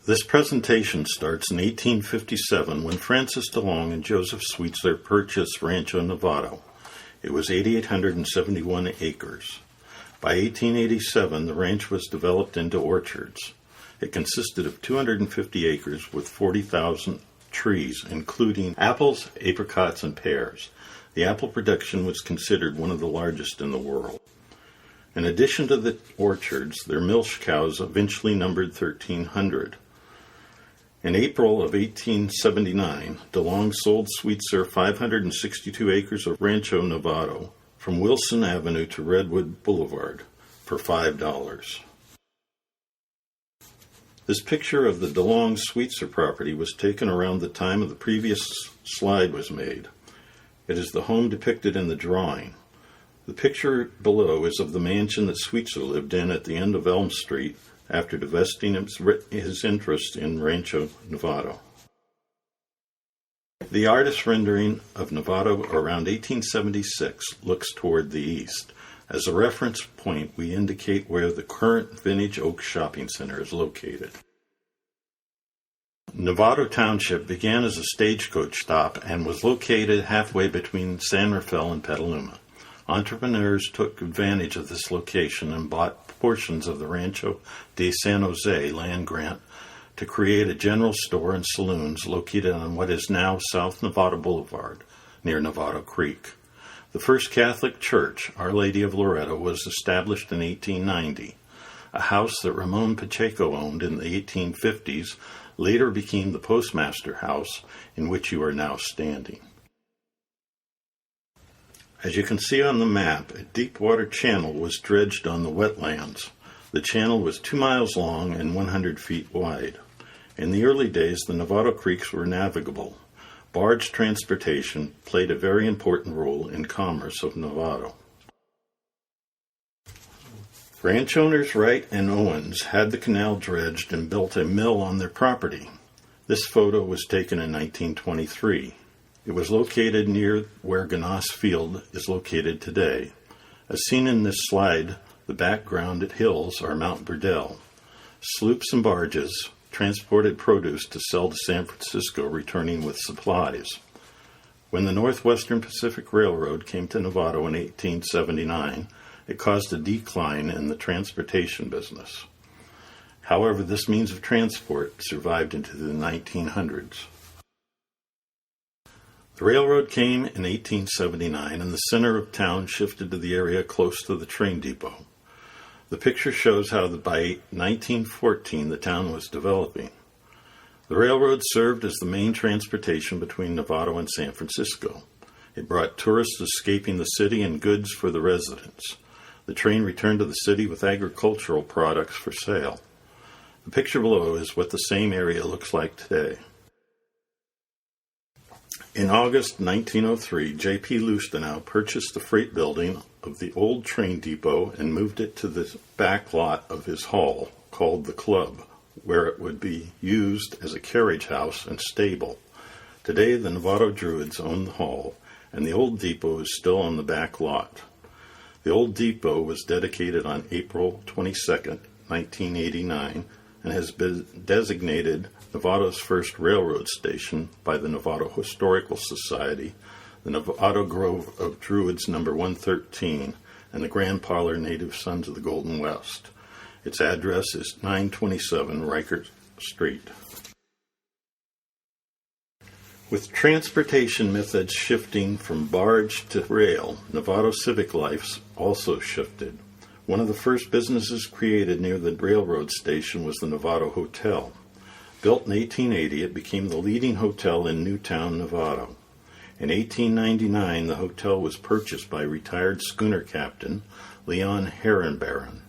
This presentation starts in 1857 when Francis DeLong and Joseph Sweetser purchased Rancho Novato. It was 8,871 acres. By 1887, the ranch was developed into orchards. It consisted of 250 acres with 40,000 trees, including apples, apricots, and pears. The apple production was considered one of the largest in the world. In addition to the orchards, their milch cows eventually numbered 1,300. In April of 1879, DeLong sold Sweetser 562 acres of Rancho Novato from Wilson Avenue to Redwood Boulevard for $5. This picture of the DeLong Sweetser property was taken around the time of the previous slide was made. It is the home depicted in the drawing. The picture below is of the mansion that Sweetser lived in at the end of Elm Street after divesting his interest in Rancho Novato. The artist's rendering of Novato around 1876 looks toward the east. As a reference point, we indicate where the current Vintage Oak Shopping Center is located. Novato Township began as a stagecoach stop and was located halfway between San Rafael and Petaluma. Entrepreneurs took advantage of this location and bought portions of the Rancho de San Jose land grant to create a general store and saloons located on what is now South Novato Boulevard, near Novato Creek. The first Catholic church, Our Lady of Loretto, was established in 1890. A house that Ramon Pacheco owned in the 1850s later became the Postmaster House, in which you are now standing. As you can see on the map, a deep water channel was dredged on the wetlands. The channel was 2 miles long and 100 feet wide. In the early days, the Novato creeks were navigable. Barge transportation played a very important role in commerce of Novato. Ranch owners Wright and Owens had the canal dredged and built a mill on their property. This photo was taken in 1923. It was located near where Ganas Field is located today. As seen in this slide, the background hills are Mount Burdell. Sloops and barges transported produce to sell to San Francisco, returning with supplies. When the Northwestern Pacific Railroad came to Novato in 1879, it caused a decline in the transportation business. However, this means of transport survived into the 1900s. The railroad came in 1879 and the center of town shifted to the area close to the train depot. The picture shows how by 1914 the town was developing. The railroad served as the main transportation between Novato and San Francisco. It brought tourists escaping the city and goods for the residents. The train returned to the city with agricultural products for sale. The picture below is what the same area looks like today. In August 1903, J.P. Lustenau purchased the freight building of the old train depot and moved it to the back lot of his hall, called the Club, where it would be used as a carriage house and stable. Today, the Novato Druids own the hall, and the old depot is still on the back lot. The old depot was dedicated on April 22, 1989, and has been designated Novato's first railroad station by the Novato Historical Society, the Novato Grove of Druids No. 113, and the Grand Parlor Native Sons of the Golden West. Its address is 927 Riker Street. With transportation methods shifting from barge to rail, Novato civic life also shifted. One of the first businesses created near the railroad station was the Novato Hotel. Built in 1880, it became the leading hotel in Newtown, Novato. In 1899, the hotel was purchased by retired schooner captain Leon Herrenbaron.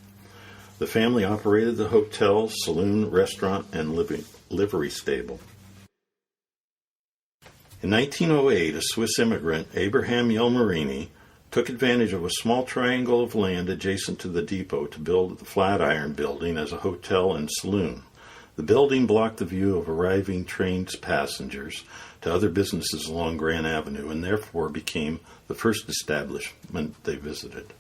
The family operated the hotel, saloon, restaurant, and livery stable. In 1908, a Swiss immigrant, Abraham Yelmarini, took advantage of a small triangle of land adjacent to the depot to build the Flatiron Building as a hotel and saloon. The building blocked the view of arriving train passengers to other businesses along Grand Avenue and therefore became the first establishment they visited.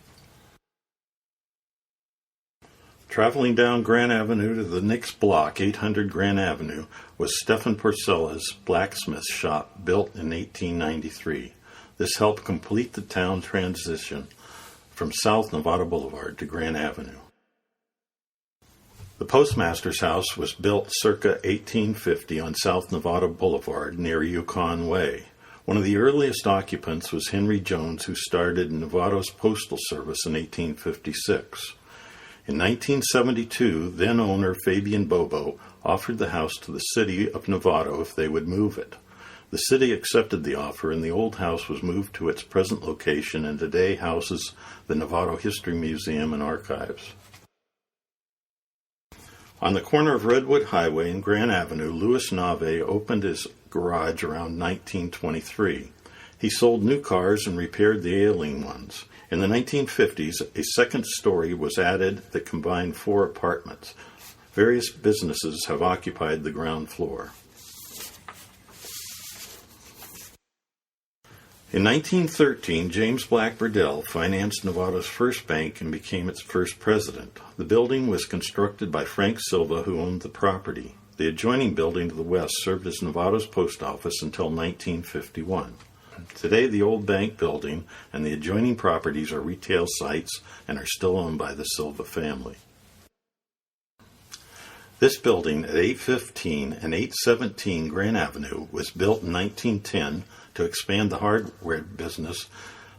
Traveling down Grand Avenue to the next block, 800 Grand Avenue, was Stephen Porcella's blacksmith shop, built in 1893. This helped complete the town transition from South Novato Boulevard to Grand Avenue. The postmaster's house was built circa 1850 on South Novato Boulevard near Yukon Way. One of the earliest occupants was Henry Jones, who started Novato's postal service in 1856. In 1972, then-owner Fabian Bobo offered the house to the city of Novato if they would move it. The city accepted the offer, and the old house was moved to its present location and today houses the Novato History Museum and Archives. On the corner of Redwood Highway and Grand Avenue, Louis Nave opened his garage around 1923. He sold new cars and repaired the ailing ones. In the 1950s, a second story was added that combined 4 apartments. Various businesses have occupied the ground floor. In 1913, James Black Burdell financed Novato's first bank and became its first president. The building was constructed by Frank Silva, who owned the property. The adjoining building to the west served as Novato's post office until 1951. Today, the old bank building and the adjoining properties are retail sites and are still owned by the Silva family. This building at 815 and 817 Grand Avenue was built in 1910 to expand the hardware business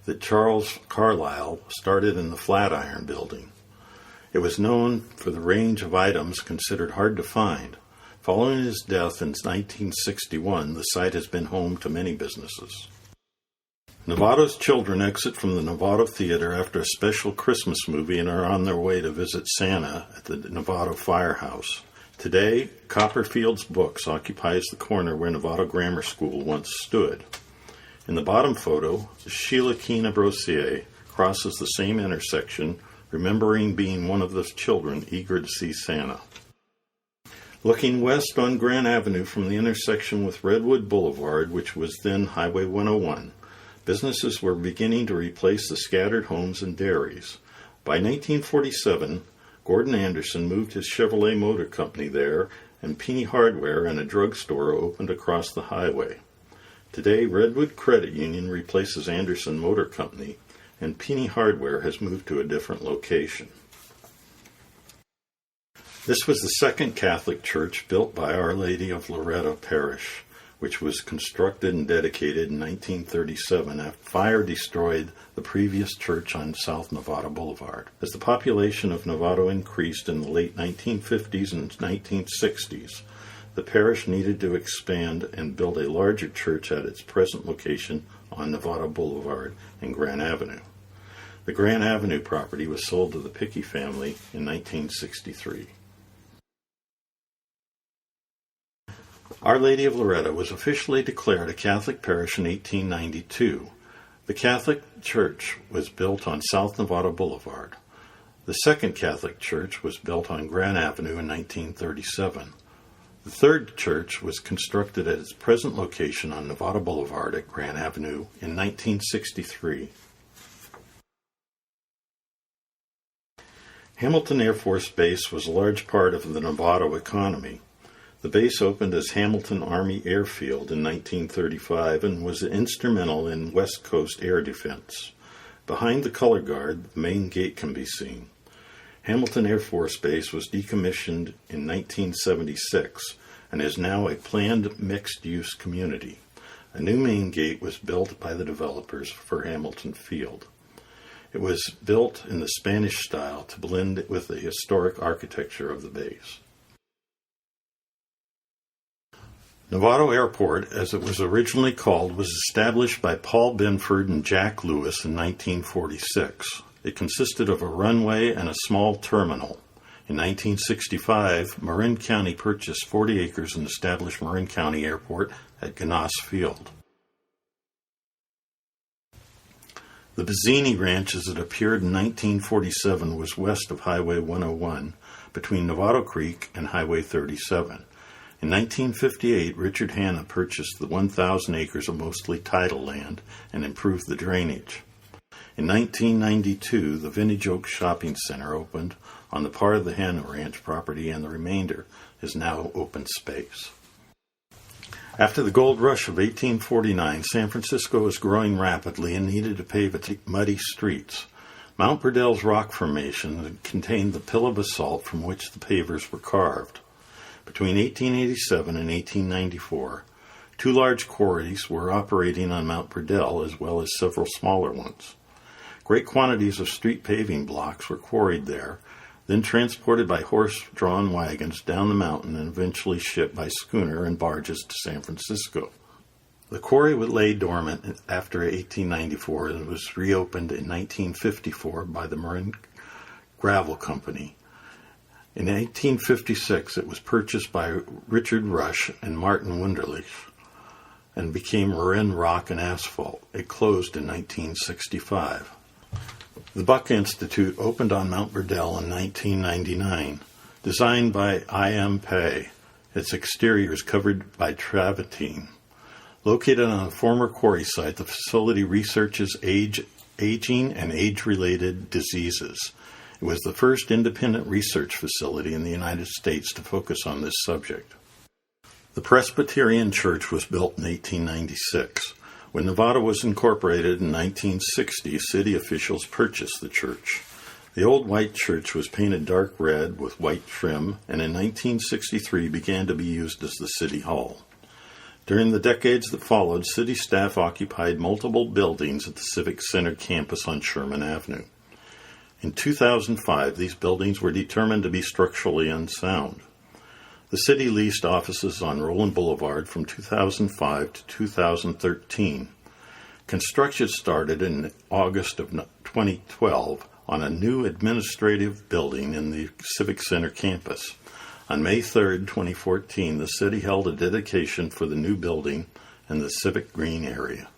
that Charles Carlyle started in the Flatiron Building. It was known for the range of items considered hard to find. Following his death in 1961, the site has been home to many businesses. Novato's children exit from the Novato Theater after a special Christmas movie and are on their way to visit Santa at the Novato Firehouse. Today, Copperfield's Books occupies the corner where Novato Grammar School once stood. In the bottom photo, Sheila Keena Brossier crosses the same intersection, remembering being one of those children eager to see Santa. Looking west on Grand Avenue from the intersection with Redwood Boulevard, which was then Highway 101, businesses were beginning to replace the scattered homes and dairies. By 1947, Gordon Anderson moved his Chevrolet Motor Company there, and Penny Hardware and a drugstore opened across the highway. Today, Redwood Credit Union replaces Anderson Motor Company, and Penny Hardware has moved to a different location. This was the second Catholic church built by Our Lady of Loretto Parish, which was constructed and dedicated in 1937 after fire destroyed the previous church on South Novato Boulevard. As the population of Novato increased in the late 1950s and 1960s, the parish needed to expand and build a larger church at its present location on Novato Boulevard and Grand Avenue. The Grand Avenue property was sold to the Pickey family in 1963. Our Lady of Loretto was officially declared a Catholic parish in 1892. The Catholic Church was built on South Novato Boulevard. The second Catholic Church was built on Grand Avenue in 1937. The third church was constructed at its present location on Novato Boulevard at Grand Avenue in 1963. Hamilton Air Force Base was a large part of the Novato economy. The base opened as Hamilton Army Airfield in 1935 and was instrumental in West Coast air defense. Behind the color guard, the main gate can be seen. Hamilton Air Force Base was decommissioned in 1976 and is now a planned mixed-use community. A new main gate was built by the developers for Hamilton Field. It was built in the Spanish style to blend with the historic architecture of the base. Novato Airport, as it was originally called, was established by Paul Binford and Jack Lewis in 1946. It consisted of a runway and a small terminal. In 1965, Marin County purchased 40 acres and established Marin County Airport at Ganas Field. The Bazzini Ranch, as it appeared in 1947, was west of Highway 101, between Novato Creek and Highway 37. In 1958, Richard Hanna purchased the 1,000 acres of mostly tidal land and improved the drainage. In 1992, the Vintage Oak Shopping Center opened on the part of the Hen Ranch property, and the remainder is now open space. After the gold rush of 1849, San Francisco was growing rapidly and needed to pave its muddy streets. Mount Burdell's rock formation contained the pillar basalt from which the pavers were carved. Between 1887 and 1894, 2 large quarries were operating on Mount Burdell, as well as several smaller ones. Great quantities of street paving blocks were quarried there, then transported by horse-drawn wagons down the mountain and eventually shipped by schooner and barges to San Francisco. The quarry would lay dormant after 1894 and was reopened in 1954 by the Marin Gravel Company. In 1856, it was purchased by Richard Rush and Martin Wunderlich and became Marin Rock and Asphalt. It closed in 1965. The Buck Institute opened on Mount Burdell in 1999. Designed by I.M. Pei, its exterior is covered by travertine. Located on a former quarry site, the facility researches aging and age-related diseases. It was the first independent research facility in the United States to focus on this subject. The Presbyterian Church was built in 1896. When Novato was incorporated in 1960, city officials purchased the church. The old white church was painted dark red with white trim, and in 1963 began to be used as the city hall. During the decades that followed, city staff occupied multiple buildings at the Civic Center campus on Sherman Avenue. In 2005, these buildings were determined to be structurally unsound. The city leased offices on Roland Boulevard from 2005 to 2013. Construction started in August of 2012 on a new administrative building in the Civic Center campus. On May 3, 2014, the city held a dedication for the new building and the Civic Green area.